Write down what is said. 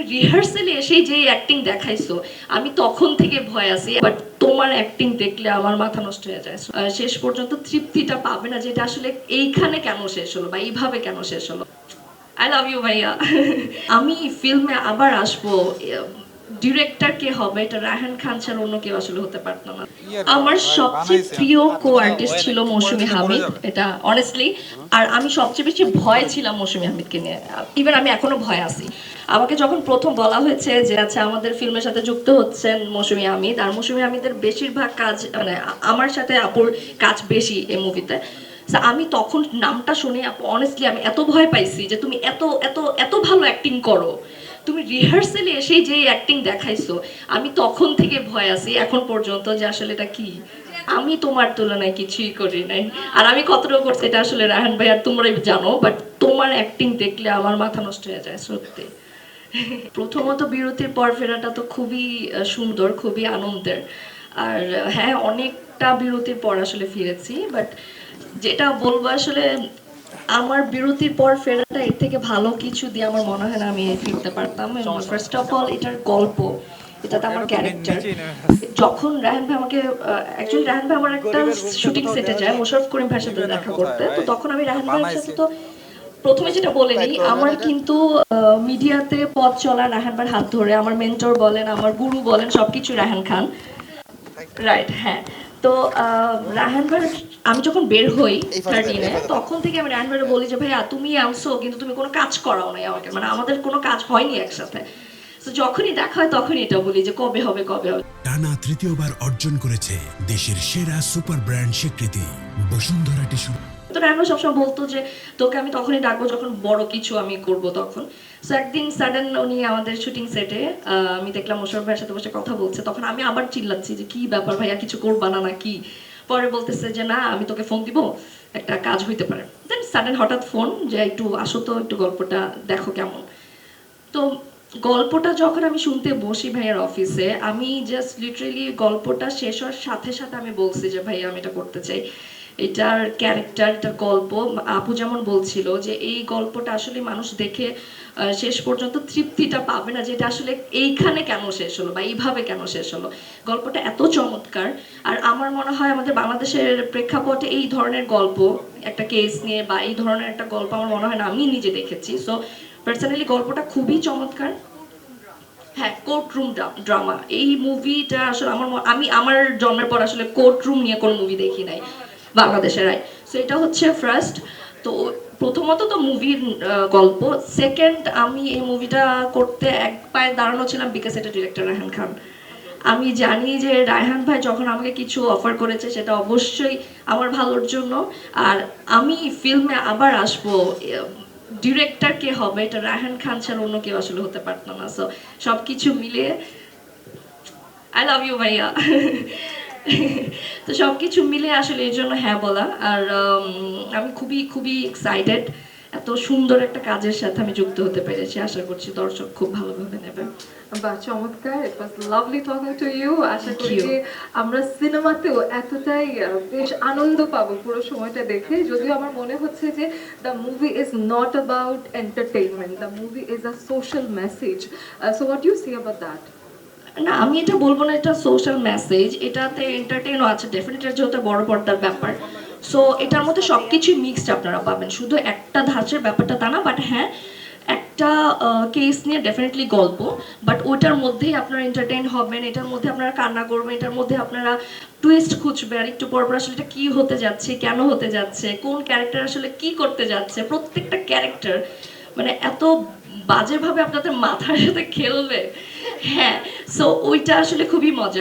তুমি রিহার্সালে এসেই যে অ্যাক্টিং দেখাইছো আমি তখন থেকে ভয় আছি, বাট তোমার অ্যাক্টিং দেখলে আমার মাথা নষ্ট হয়ে যায়। শেষ পর্যন্ত তৃপ্তিটা পাবে না যেটা আসলে এইখানে কেন শেষ হলো বা এইভাবে কেন শেষ হলো। আই লাভ ইউ ভাইয়া। আমি ফিল্মে আবার আসবো, ডিরেক্টর কে হবে এটা রায়হান খান ছাড়া অন্য কেউ আসলে হতে পারতো না। আমার সবচেয়ে প্রিয় কো আর্টিস্ট ছিল মৌসুমী হামিদ, এটা অনেস্টলি। আর আমি সবচেয়ে বেশি ভয় ছিলাম মৌসুমী হামিদকে নিয়ে, ইভেন আমি এখনো ভয় আছি। আমাকে যখন প্রথম বলা হয়েছে যে আচ্ছা আমাদের ফিল্মের সাথে যুক্ত হচ্ছেন মৌসুমী হামিদ, আর মৌসুমী হামিদের বেশিরভাগ কাজ মানে আমার সাথে আপুর কাজ বেশি এই মুভিতে, আমি তখন নামটা শুনে অনেস্টলি আমি এত ভয় পাইছি যে তুমি এত এত এত ভালো অ্যাক্টিং করো, তুমি রিহার্সালে এসেই যে অ্যাক্টিং দেখাইছো আমি তখন থেকে ভয় আছি এখন পর্যন্ত যে আসলে এটা কি, আমি তোমার তুলনায় কিছুই করি নাই। আর আমি কতটুকু করছি এটা আসলে রায়হান ভাই আর তোমরাই জানো, বাট তোমার অ্যাক্টিং দেখলে আমার মাথা নষ্ট হয়ে যায় সত্যি। প্রথমত বিরতির পর ফেরাটা তো খুবই সুন্দর, খুবই আনন্দের। আর হ্যাঁ, অনেকটা বিরতির পর আসলে ফিরেছি, বাট যেটা বলবো আসলে আমার বিরতির পর ফেরাটা এর থেকে ভালো কিছু দিয়ে আমার মনে হয় না আমি ফিরতে পারতাম। ফার্স্ট অফ অল এটার গল্প, এটাতে আমার ক্যারেক্টার। যখন রায়হান ভাই আমাকে অ্যাকচুয়ালি রায়হান ভাই আমার একটা শুটিং সেটে যায় মোশাররফ করিম ভাইয়ের সাথে দেখা করতে, তো তখন আমি রায়হান ভাইয়ের সাথে তো প্রথমে যেটা বলে নিই, আমার কিন্তু মিডিয়াতে পথ চলা রায়হান ভাইয়ের হাত ধরে, আমার মেন্টর বলেন আমার গুরু বলেন সবকিছু রায়হান খান, রাইট? হ্যাঁ। তো রায়হান ভাই, আমি যখন বের হই 13-এ তখন থেকে আমি রায়হান ভাইকে বলি যে ভাইয়া তুমি আনছো কিন্তু তুমি কোনো কাজ করাও নাই আমাকে, মানে আমাদের কোনো কাজ হয়নি একসাথে। তো যখনই দেখা হয় তখনই এটা বলি যে কবে হবে কবে হবে। টানা তৃতীয়বার অর্জন করেছে দেশের সেরা সুপার ব্র্যান্ড স্বীকৃতি বসুন্ধরা টিস্যু। তো রায়হান সবসময় বলতো যে তোকে আমি তখনই ডাকবো যখন বড় কিছু আমি করব তখন। সো একদিন সাডেন উনি আমাদের শুটিং সেটে, আমি দেখলাম মোশাররফ ভাইয়ের সাথে বসে কথা বলছে, তখন আমি আবার চিল্লাচ্ছি যে কি ব্যাপার ভাইয়া কিছু করবা না নাকি। পরে বলতেছে যে না আমি তোকে ফোন দিব, একটা কাজ হইতে পারে। দেন সাডেন হঠাৎ ফোন যে একটু আসো তো, একটু গল্পটা দেখো কেমন। তো গল্পটা যখন আমি শুনতে বসি ভাইয়ার অফিসে, আমি জাস্ট লিটারেলি গল্পটা শেষ হওয়ার সাথে সাথে আমি বলছি যে ভাইয়া আমি এটা করতে চাই। এটার ক্যারেক্টার, এটার গল্প, আপু যেমন বলছিল যে এই গল্পটা আসলে মানুষ দেখে শেষ পর্যন্ত তৃপ্তিটা পাবে না যেটা আসলে এইখানে কেন শেষ হলো বা এইভাবে কেন শেষ হলো। গল্পটা এত চমৎকার। আর আমার মনে হয় আমাদের বাংলাদেশের প্রেক্ষাপটে এই ধরনের গল্প, একটা কেস নিয়ে বা এই ধরনের একটা গল্প আমার মনে হয় না আমি নিজে দেখেছি। সো পার্সোনালি গল্পটা খুবই চমৎকার। হ্যাঁ, কোর্টরুম ড্রামা, এই মুভিটা আসলে আমি আমার জন্মের পর আসলে কোর্টরুম নিয়ে কোনো মুভি দেখি নাই বাংলাদেশের। সো এটা হচ্ছে ফার্স্ট। তো প্রথমত তো মুভির গল্প, সেকেন্ড আমি এই মুভিটা করতে এক পায়ে দাঁড়ানো ছিলাম বিকজ এটা ডিরেক্টর রায়হান খান। আমি জানি যে রায়হান ভাই যখন আমাকে কিছু অফার করেছে সেটা অবশ্যই আমার ভালোর জন্য। আর আমি ফিল্মে আবার আসবো, ডিরেক্টর কে হবে এটা রায়হান খান ছাড়া অন্য কেউ আসলে হতে পারতো না। সো সবকিছু মিলিয়ে আই লাভ ইউ ভাইয়া। তো সবকিছু মিলে আসলে এই জন্য হ্যাঁ বলা। আর আমি খুবই খুবই এক্সাইটেড, এত সুন্দর একটা কাজের সাথে আমি যুক্ত হতে পেরেছি। আশা করছি দর্শক খুব ভালোভাবে নেবে। বাহ, চমৎকার! ইট ওয়াজ লাভলি টকিং টু ইউ। আশা করি যে আমরা সিনেমাতেও এতটাই বেশ আনন্দ পাবো পুরো সময়টা দেখে। যদিও আমার মনে হচ্ছে যে the movie is not about entertainment, the movie is a social message. So what you see about that? না, আমি এটা বলবো না এটা সোশ্যাল মেসেজ, এটাতে এন্টারটেইনও আছে ডেফিনেটলি, যেহেতু বড় পর্দার ব্যাপার। সো এটার মধ্যে সবকিছু মিক্সড আপনারা পাবেন, শুধু একটা ধাঁচের ব্যাপারটা তা না। বাট হ্যাঁ, একটা কেস নিয়ে ডেফিনেটলি গল্প, বাট ওইটার মধ্যেই আপনারা এন্টারটেইন হবেন, এটার মধ্যে আপনারা কান্না করবেন, এটার মধ্যে আপনারা টুইস্ট খুঁজবেন আর একটু পর পর আসলে এটা কী হতে যাচ্ছে, কেন হতে যাচ্ছে, কোন ক্যারেক্টার আসলে কি করতে যাচ্ছে, প্রত্যেকটা ক্যারেক্টার মানে এত বাজেভাবে আপনাদের মাথার সাথে খেলবে। হ্যাঁ, সো ওইটা আসলে খুবই মজা।